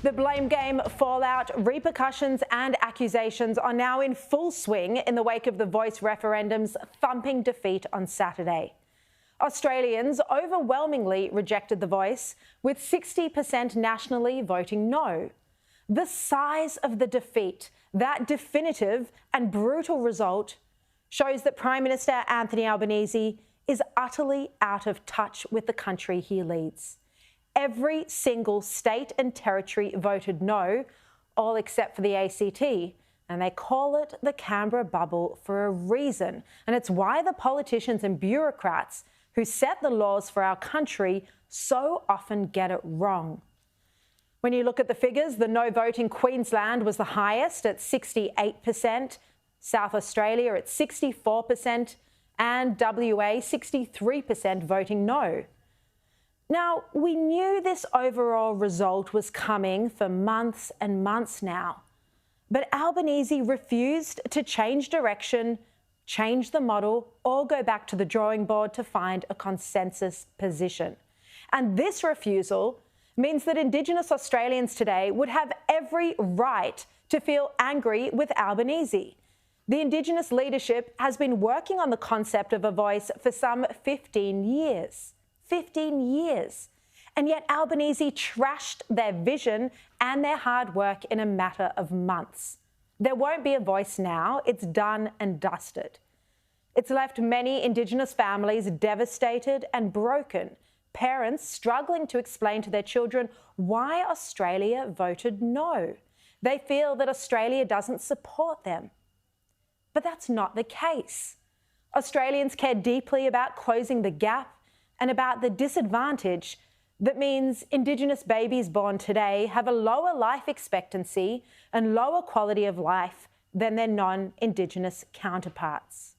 The blame game, fallout, repercussions and accusations are now in full swing in the wake of the Voice referendum's thumping defeat on Saturday. Australians overwhelmingly rejected the Voice, with 60% nationally voting no. The size of the defeat, that definitive and brutal result, shows that Prime Minister Anthony Albanese is utterly out of touch with the country he leads. Every single state and territory voted no, all except for the ACT, and they call it the Canberra bubble for a reason. And it's why the politicians and bureaucrats who set the laws for our country so often get it wrong. When you look at the figures, the no vote in Queensland was the highest at 68%, South Australia at 64%, and WA 63% voting no. Now, we knew this overall result was coming for months and months now, but Albanese refused to change direction, change the model, or go back to the drawing board to find a consensus position. And this refusal means that Indigenous Australians today would have every right to feel angry with Albanese. The Indigenous leadership has been working on the concept of a voice for some 15 years. 15 years. And yet Albanese trashed their vision and their hard work in a matter of months. There won't be a voice now. It's done and dusted. It's left many Indigenous families devastated and broken, parents struggling to explain to their children why Australia voted no. They feel that Australia doesn't support them. But that's not the case. Australians care deeply about closing the gap and about the disadvantage that means Indigenous babies born today have a lower life expectancy and lower quality of life than their non-Indigenous counterparts.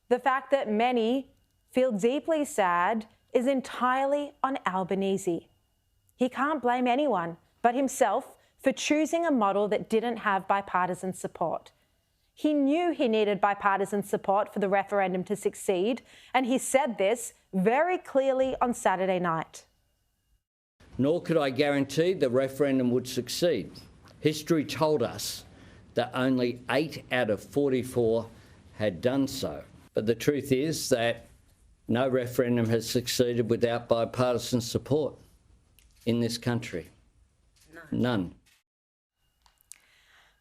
The fact that many feel deeply sad is entirely on Albanese. He can't blame anyone but himself for choosing a model that didn't have bipartisan support. He knew he needed bipartisan support for the referendum to succeed, and he said this very clearly on Saturday night. Nor could I guarantee the referendum would succeed. History told us that only 8 out of 44 had done so. But the truth is that no referendum has succeeded without bipartisan support in this country. None.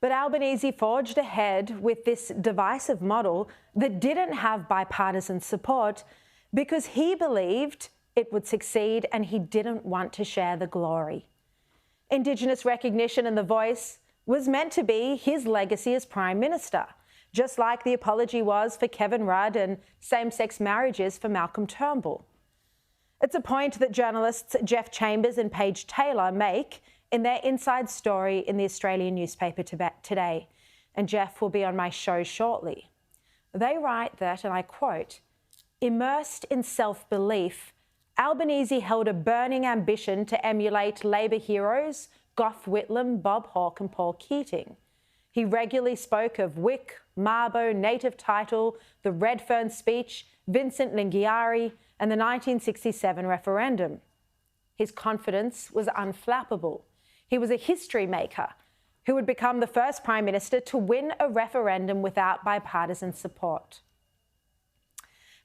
But Albanese forged ahead with this divisive model that didn't have bipartisan support because he believed it would succeed and he didn't want to share the glory. Indigenous recognition and the Voice was meant to be his legacy as Prime Minister, just like the apology was for Kevin Rudd and same-sex marriages for Malcolm Turnbull. It's a point that journalists Jeff Chambers and Paige Taylor make in their inside story in the Australian newspaper today, and Jeff will be on my show shortly. They write that, and I quote, "Immersed in self-belief, Albanese held a burning ambition to emulate Labor heroes Gough Whitlam, Bob Hawke and Paul Keating. He regularly spoke of Wick, Mabo, native title, the Redfern speech, Vincent Lingiari and the 1967 referendum. His confidence was unflappable. He was a history maker who would become the first Prime Minister to win a referendum without bipartisan support."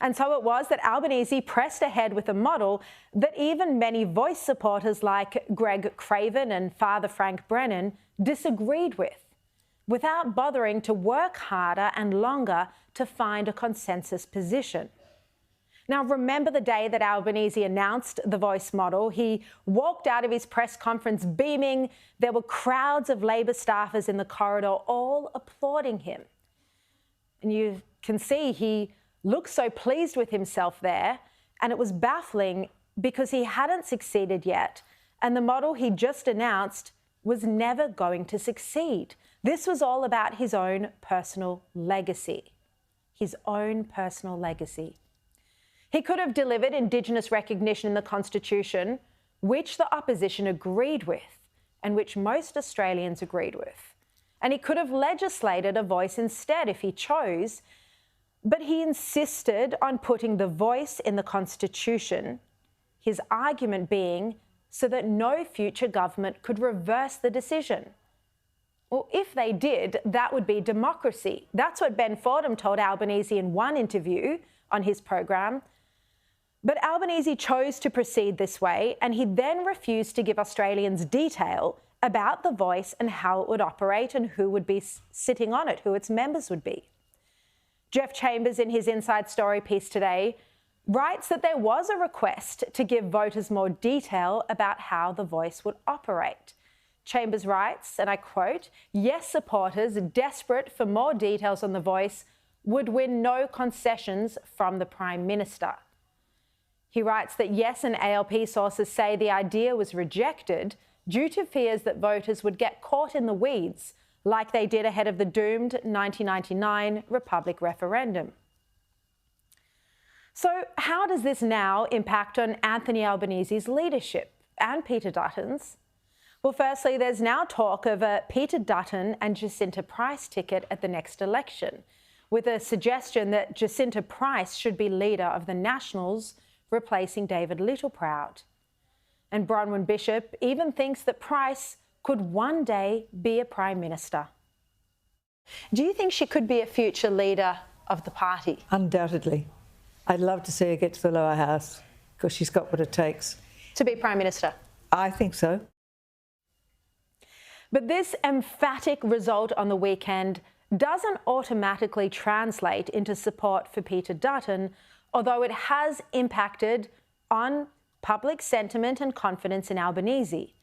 And so it was that Albanese pressed ahead with a model that even many Voice supporters like Greg Craven and Father Frank Brennan disagreed with, without bothering to work harder and longer to find a consensus position. Now, remember the day that Albanese announced the Voice model? He walked out of his press conference beaming. There were crowds of Labor staffers in the corridor, all applauding him. And you can see he looked so pleased with himself there, and it was baffling because he hadn't succeeded yet, and the model he just announced was never going to succeed. This was all about his own personal legacy. His own personal legacy. He could have delivered Indigenous recognition in the Constitution, which the opposition agreed with and which most Australians agreed with. And he could have legislated a Voice instead if he chose, but he insisted on putting the Voice in the Constitution, his argument being so that no future government could reverse the decision. Well, if they did, that would be democracy. That's what Ben Fordham told Albanese in one interview on his program. But Albanese chose to proceed this way, and he then refused to give Australians detail about the Voice and how it would operate and who would be sitting on it, who its members would be. Jeff Chambers, in his Inside Story piece today, writes that there was a request to give voters more detail about how the Voice would operate. Chambers writes, and I quote, "Yes supporters desperate for more details on the Voice would win no concessions from the Prime Minister." He writes that Yes and ALP sources say the idea was rejected due to fears that voters would get caught in the weeds like they did ahead of the doomed 1999 Republic referendum. So how does this now impact on Anthony Albanese's leadership and Peter Dutton's? Well, firstly, there's now talk of a Peter Dutton and Jacinta Price ticket at the next election, with a suggestion that Jacinta Price should be leader of the Nationals, replacing David Littleproud. And Bronwyn Bishop even thinks that Price could one day be a Prime Minister. Do you think she could be a future leader of the party? Undoubtedly. I'd love to see her get to the lower house because she's got what it takes. To be Prime Minister? I think so. But this emphatic result on the weekend doesn't automatically translate into support for Peter Dutton, although it has impacted on public sentiment and confidence in Albanese.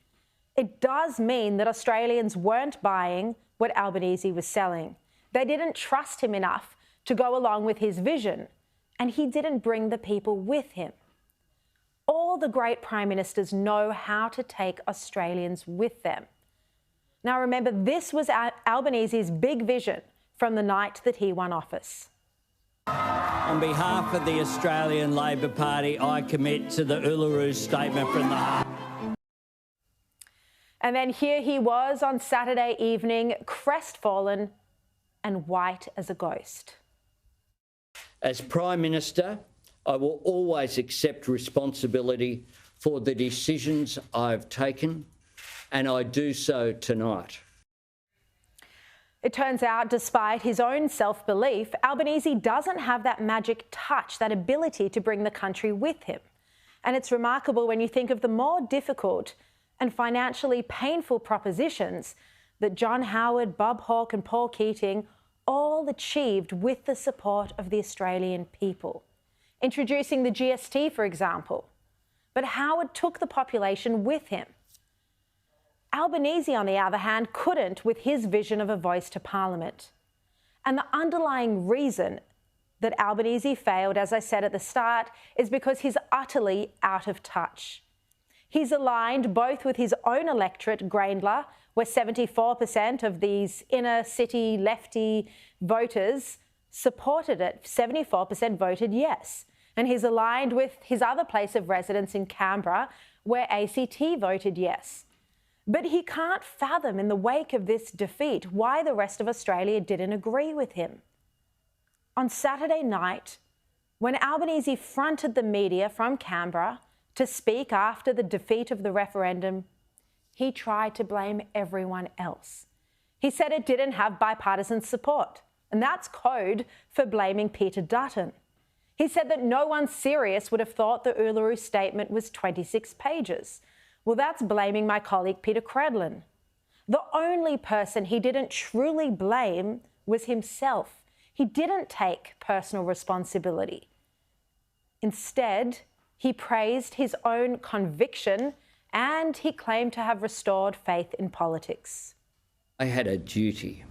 It does mean that Australians weren't buying what Albanese was selling. They didn't trust him enough to go along with his vision, and he didn't bring the people with him. All the great Prime Ministers know how to take Australians with them. Now remember, this was Albanese's big vision from the night that he won office. On behalf of the Australian Labor Party, I commit to the Uluru Statement from the Heart. And then here he was on Saturday evening, crestfallen and white as a ghost. As Prime Minister, I will always accept responsibility for the decisions I've taken, and I do so tonight. It turns out, despite his own self-belief, Albanese doesn't have that magic touch, that ability to bring the country with him. And it's remarkable when you think of the more difficult and financially painful propositions that John Howard, Bob Hawke and Paul Keating all achieved with the support of the Australian people. Introducing the GST, for example. But Howard took the population with him. Albanese, on the other hand, couldn't with his vision of a voice to Parliament. And the underlying reason that Albanese failed, as I said at the start, is because he's utterly out of touch. He's aligned both with his own electorate, Grayndler, where 74% of these inner city lefty voters supported it. 74% voted yes. And he's aligned with his other place of residence in Canberra, where ACT voted yes. But he can't fathom, in the wake of this defeat, why the rest of Australia didn't agree with him. On Saturday night, when Albanese fronted the media from Canberra to speak after the defeat of the referendum, he tried to blame everyone else. He said it didn't have bipartisan support, and that's code for blaming Peter Dutton. He said that no one serious would have thought the Uluru Statement was 26 pages. Well, that's blaming my colleague Peter Craven. The only person he didn't truly blame was himself. He didn't take personal responsibility. Instead, he praised his own conviction and he claimed to have restored faith in politics. I had a duty.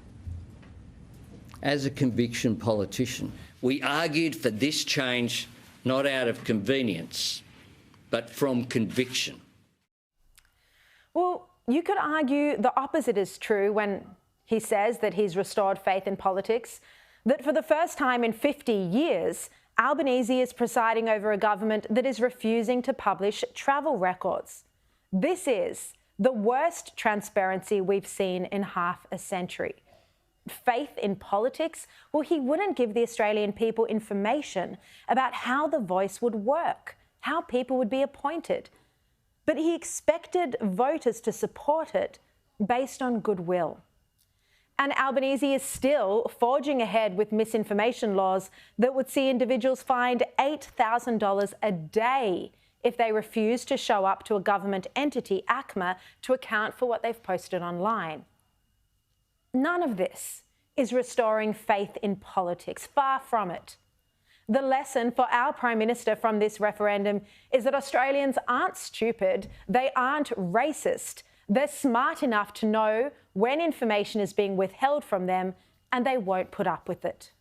As a conviction politician, we argued for this change not out of convenience, but from conviction. Well, you could argue the opposite is true when he says that he's restored faith in politics, that for the first time in 50 years, Albanese is presiding over a government that is refusing to publish travel records. This is the worst transparency we've seen in half a century. Faith in politics? Well, he wouldn't give the Australian people information about how the Voice would work, how people would be appointed. but he expected voters to support it based on goodwill. And Albanese is still forging ahead with misinformation laws that would see individuals fined $8,000 a day if they refuse to show up to a government entity, ACMA, to account for what they've posted online. None of this is restoring faith in politics. Far from it. The lesson for our Prime Minister from this referendum is that Australians aren't stupid, they aren't racist. They're smart enough to know when information is being withheld from them, and they won't put up with it.